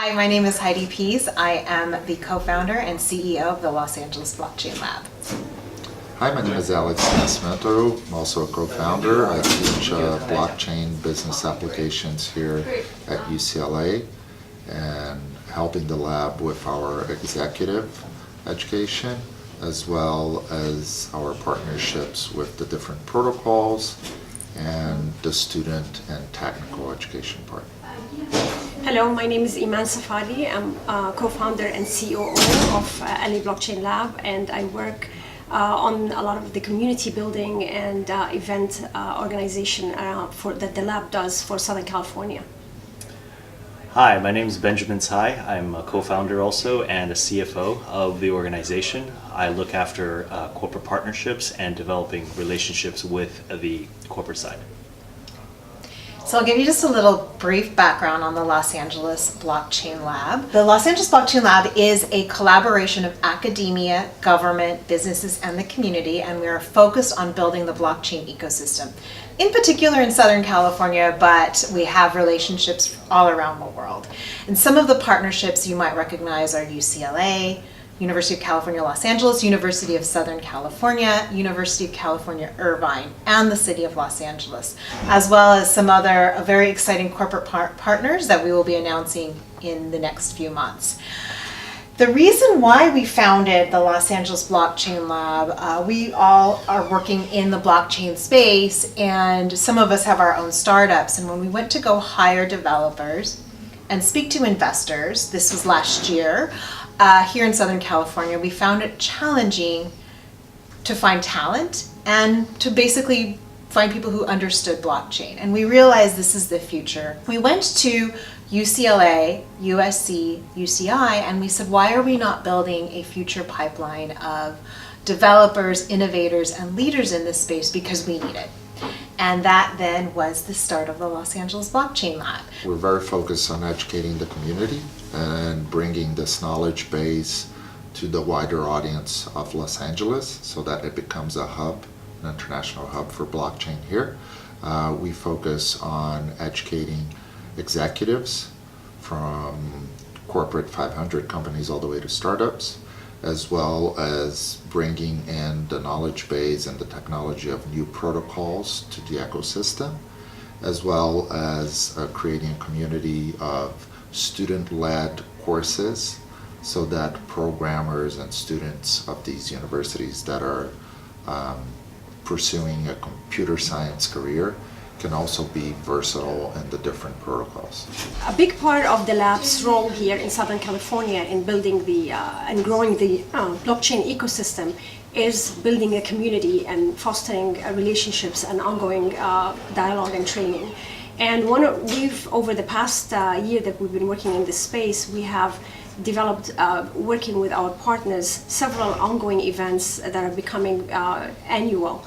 Hi, my name is Heidi Pease. I am the co-founder and CEO of the Los Angeles Blockchain Lab. Hi, my name is Alex Nascimento. I'm also a co-founder. I teach blockchain business applications here at UCLA and helping the lab with our executive education as well as our partnerships with the different protocols and the student and technical education part. Hello, my name is Iman Safadi. I'm co-founder and COO of LA Blockchain Lab, and I work on a lot of the community building and event organization that the lab does for Southern California. Hi, my name is Benjamin Tsai. I'm a co-founder also and a CFO of the organization. I look after corporate partnerships and developing relationships with the corporate side. So I'll give you just a little brief background on the Los Angeles Blockchain Lab. The Los Angeles Blockchain Lab is a collaboration of academia, government, businesses, and the community, and we are focused on building the blockchain ecosystem. In particular in Southern California, but we have relationships all around the world. And some of the partnerships you might recognize are UCLA, University of California, Los Angeles, University of Southern California, University of California, Irvine, and the City of Los Angeles, as well as some other very exciting corporate partners that we will be announcing in the next few months. The reason why we founded the Los Angeles Blockchain Lab, we all are working in the blockchain space, and some of us have our own startups. And when we went to go hire developers and speak to investors, this was last year, here in Southern California, we found it challenging to find talent and to basically find people who understood blockchain. And we realized this is the future. We went to UCLA, USC, UCI, and we said, why are we not building a future pipeline of developers, innovators, and leaders in this space? Because we need it. And that then was the start of the Los Angeles Blockchain Lab. We're very focused on educating the community and bringing this knowledge base to the wider audience of Los Angeles so that it becomes a hub, an international hub for blockchain here. We focus on educating executives from corporate 500 companies all the way to startups, as well as bringing in the knowledge base and the technology of new protocols to the ecosystem, as well as creating a community of student-led courses so that programmers and students of these universities that are pursuing a computer science career can also be versatile in the different protocols. A big part of the lab's role here in Southern California in building and growing the blockchain ecosystem is building a community and fostering relationships and ongoing dialogue and training. And over the past year that we've been working in this space, we have developed, working with our partners, several ongoing events that are becoming annual.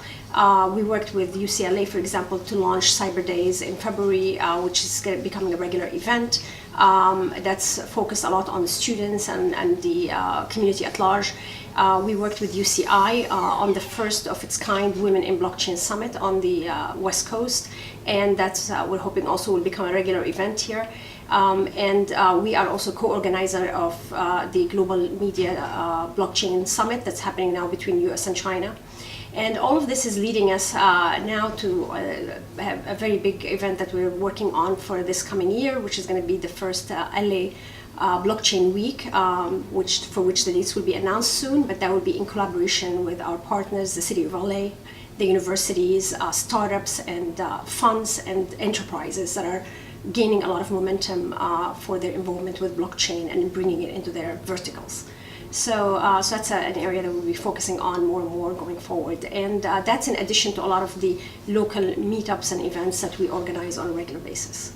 We worked with UCLA, for example, to launch Cyber Days in February, which is becoming a regular event. That's focused a lot on the students and the community at large. We worked with UCI on the first of its kind Women in Blockchain Summit on the West Coast, and that's we're hoping also will become a regular event here. We are also co-organizer of the Global Media Blockchain Summit that's happening now between US and China. And all of this is leading us now to have a very big event that we're working on for this coming year, which is going to be the first LA Blockchain Week, for which the dates will be announced soon, but that will be in collaboration with our partners, the City of LA, the universities, startups, and funds and enterprises that are gaining a lot of momentum for their involvement with blockchain and bringing it into their verticals. So that's an area that we'll be focusing on more and more going forward. And that's in addition to a lot of the local meetups and events that we organize on a regular basis.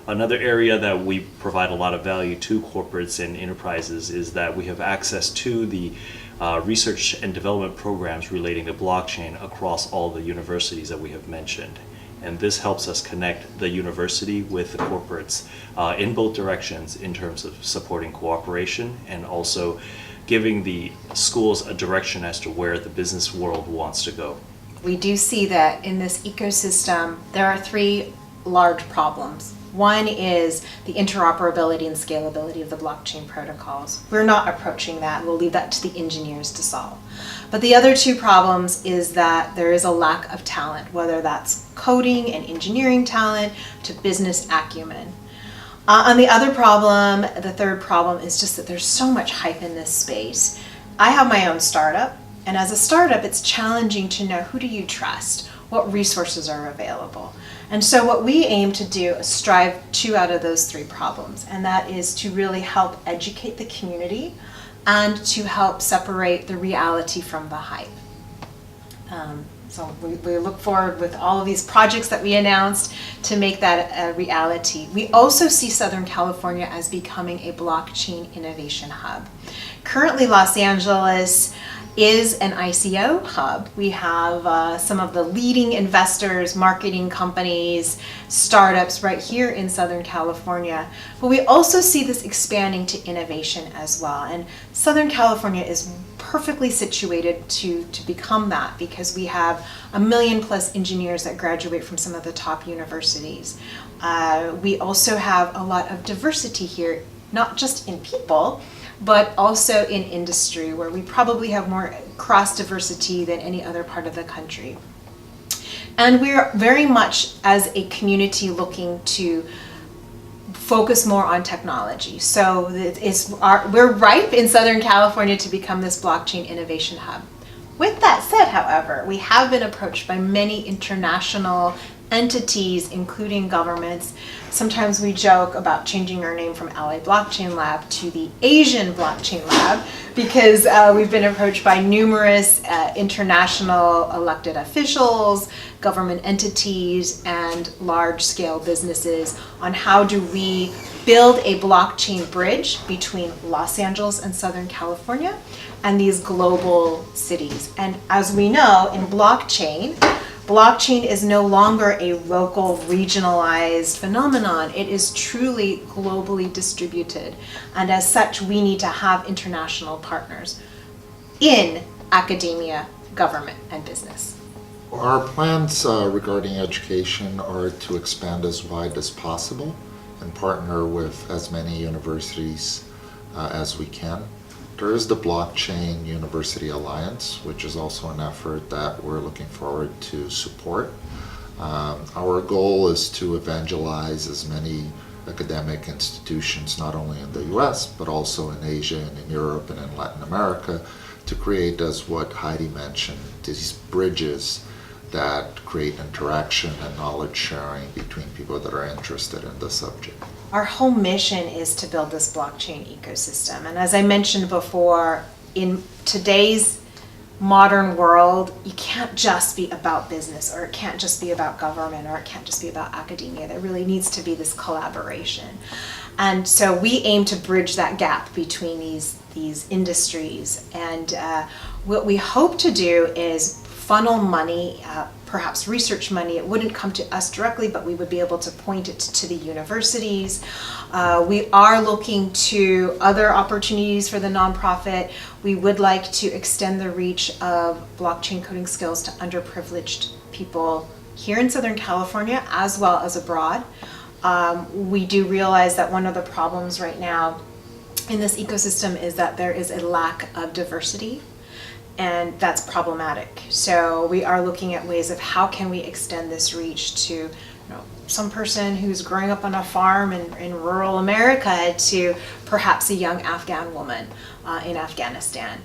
Another area that we provide a lot of value to corporates and enterprises is that we have access to the research and development programs relating to blockchain across all the universities that we have mentioned. And this helps us connect the university with the corporates in both directions in terms of supporting cooperation and also giving the schools a direction as to where the business world wants to go. We do see that in this ecosystem, there are three large problems One is the interoperability and scalability of the blockchain protocols. We're not approaching that. We'll leave that to the engineers to solve. But the other two problems is that there is a lack of talent, whether that's coding and engineering talent to business acumen. And the other problem, the third problem, is just that there's so much hype in this space. I have my own startup, and as a startup, it's challenging to know who do you trust, what resources are available. And so what we aim to do is strive two out of those three problems, and that is to really help educate the community and to help separate the reality from the hype. So we look forward with all of these projects that we announced to make that a reality. We also see Southern California as becoming a blockchain innovation hub. Currently, Los Angeles is an ICO hub. We have some of the leading investors, marketing companies, startups right here in Southern California. But we also see this expanding to innovation as well. And Southern California is perfectly situated to become that because we have 1 million plus engineers that graduate from some of the top universities. We also have a lot of diversity here, not just in people, but also in industry, where we probably have more cross diversity than any other part of the country. And we're very much as a community looking to focus more on technology. So we're ripe in Southern California to become this blockchain innovation hub. With that said, however, we have been approached by many international entities, including governments. Sometimes we joke about changing our name from LA Blockchain Lab to the Asian Blockchain Lab because we've been approached by numerous international elected officials, government entities, and large-scale businesses on how do we build a blockchain bridge between Los Angeles and Southern California and these global cities. And as we know, in blockchain is no longer a local, regionalized phenomenon. It is truly globally distributed. And as such, we need to have international partners in academia, government, and business. Our plans regarding education are to expand as wide as possible and partner with as many universities as we can. There is the Blockchain University Alliance, which is also an effort that we're looking forward to support. Our goal is to evangelize as many academic institutions, not only in the US, but also in Asia and in Europe and in Latin America, to create, as what Heidi mentioned, these bridges that create interaction and knowledge sharing between people that are interested in the subject. Our whole mission is to build this blockchain ecosystem. And as I mentioned before, in today's modern world, you can't just be about business, or it can't just be about government, or it can't just be about academia. There really needs to be this collaboration. And so we aim to bridge that gap between these industries. And what we hope to do is funnel money, perhaps research money. It wouldn't come to us directly, but we would be able to point it to the universities. We are looking to other opportunities for the nonprofit. We would like to extend the reach of blockchain coding skills to underprivileged people here in Southern California as well as abroad. We do realize that one of the problems right now in this ecosystem is that there is a lack of diversity, and that's problematic. So we are looking at ways of how can we extend this reach to some person who's growing up on a farm in rural America to perhaps a young Afghan woman in Afghanistan.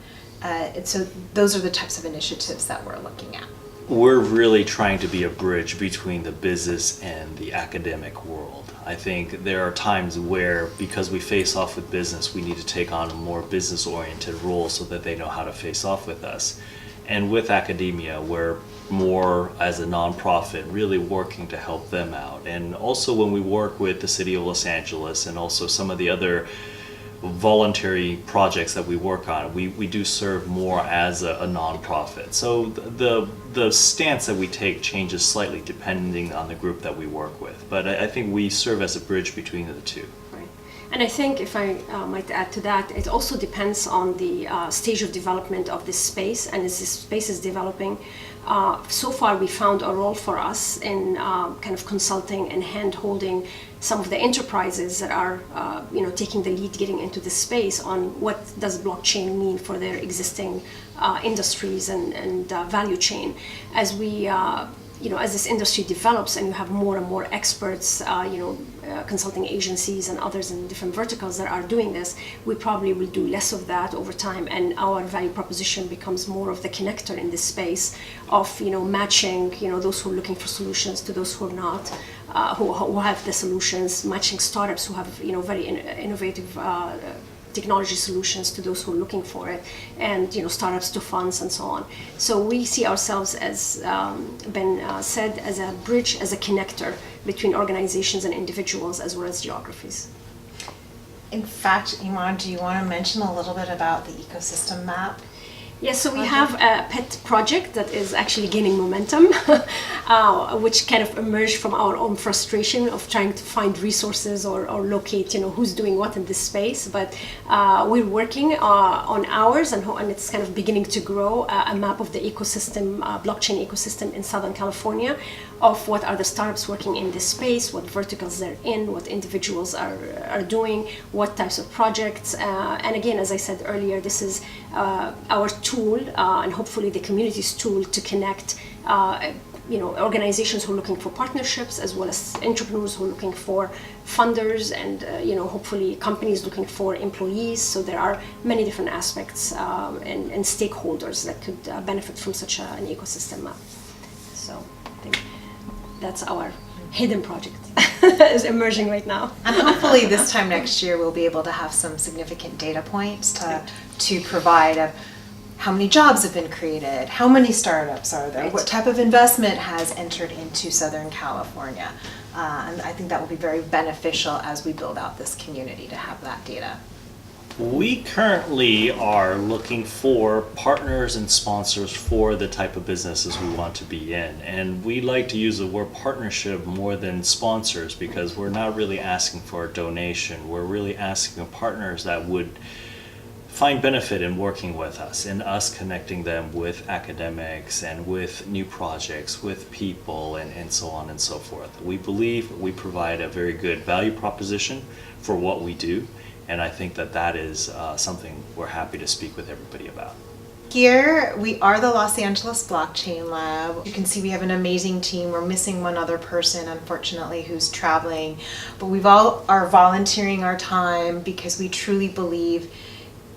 So those are the types of initiatives that we're looking at. We're really trying to be a bridge between the business and the academic world. I think there are times where, because we face off with business, we need to take on a more business-oriented role so that they know how to face off with us. And with academia, we're more, as a nonprofit, really working to help them out. And also when we work with the City of Los Angeles and also some of the other voluntary projects that we work on, we do serve more as a nonprofit. So the stance that we take changes slightly depending on the group that we work with. But I think we serve as a bridge between the two. Right. And I think, if I might add to that, it also depends on the stage of development of this space. And as this space is developing, So far, we found a role for us in kind of consulting and hand-holding some of the enterprises that are, taking the lead, getting into this space on what does blockchain mean for their existing industries and value chain. As we as this industry develops and you have more and more experts, consulting agencies and others in different verticals that are doing this, we probably will do less of that over time, and our value proposition becomes more of the connector in this space of, matching, those who are looking for solutions to those who are not, who have the solutions, matching startups who have, very innovative technology solutions to those who are looking for it, and startups to funds and so on. So we see ourselves, as Ben said, as a bridge, as a connector between organizations and individuals as well as geographies. In fact, Iman, do you want to mention a little bit about the ecosystem map? Yes, so we have a pet project that is actually gaining momentum, which kind of emerged from our own frustration of trying to find resources or locate, who's doing what in this space. But we're working on ours, and it's kind of beginning to grow, a map of the ecosystem, blockchain ecosystem in Southern California, of what are the startups working in this space, what verticals they're in, what individuals are doing, what types of projects. And again, as I said earlier, this is our tool, and hopefully the community's tool, to connect organizations who are looking for partnerships, as well as entrepreneurs who are looking for funders, and hopefully companies looking for employees. So there are many different aspects and stakeholders that could benefit from such an ecosystem map. So I think that's our hidden project is emerging right now. And hopefully this time next year we'll be able to have some significant data points to provide of how many jobs have been created, how many startups are there, what type of investment has entered into Southern California. And I think that will be very beneficial as we build out this community to have that data. We currently are looking for partners and sponsors for the type of businesses we want to be in. And we like to use the word partnership more than sponsors, because we're not really asking for a donation. We're really asking for partners that would find benefit in working with us, and us connecting them with academics and with new projects, with people, and so on and so forth. We believe we provide a very good value proposition for what we do. And I think that is something we're happy to speak with everybody about. Here we are the Los Angeles Blockchain Lab. You can see we have an amazing team. We're missing one other person, unfortunately, who's traveling. But we've all are volunteering our time because we truly believe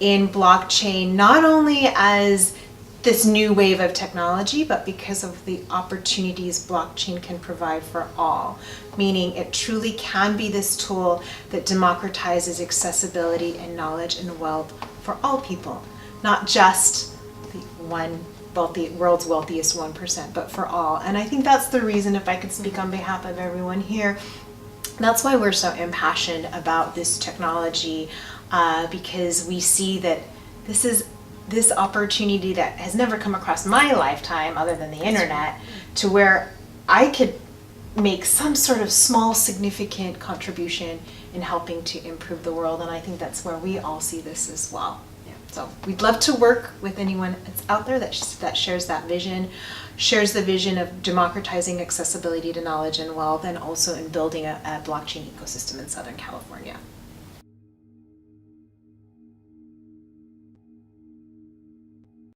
in blockchain, not only as this new wave of technology, but because of the opportunities blockchain can provide for all. Meaning it truly can be this tool that democratizes accessibility and knowledge and wealth for all people, not just the world's wealthiest 1%, but for all. And I think that's the reason, if I could speak on behalf of everyone here, that's why we're so impassioned about this technology, because we see that this is this opportunity that has never come across my lifetime other than the internet, to where I could make some sort of small significant contribution in helping to improve the world. And I think that's where we all see this as well. So we'd love to work with anyone that's out there that shares that vision, shares the vision of democratizing accessibility to knowledge and wealth, and also in building a blockchain ecosystem in Southern California.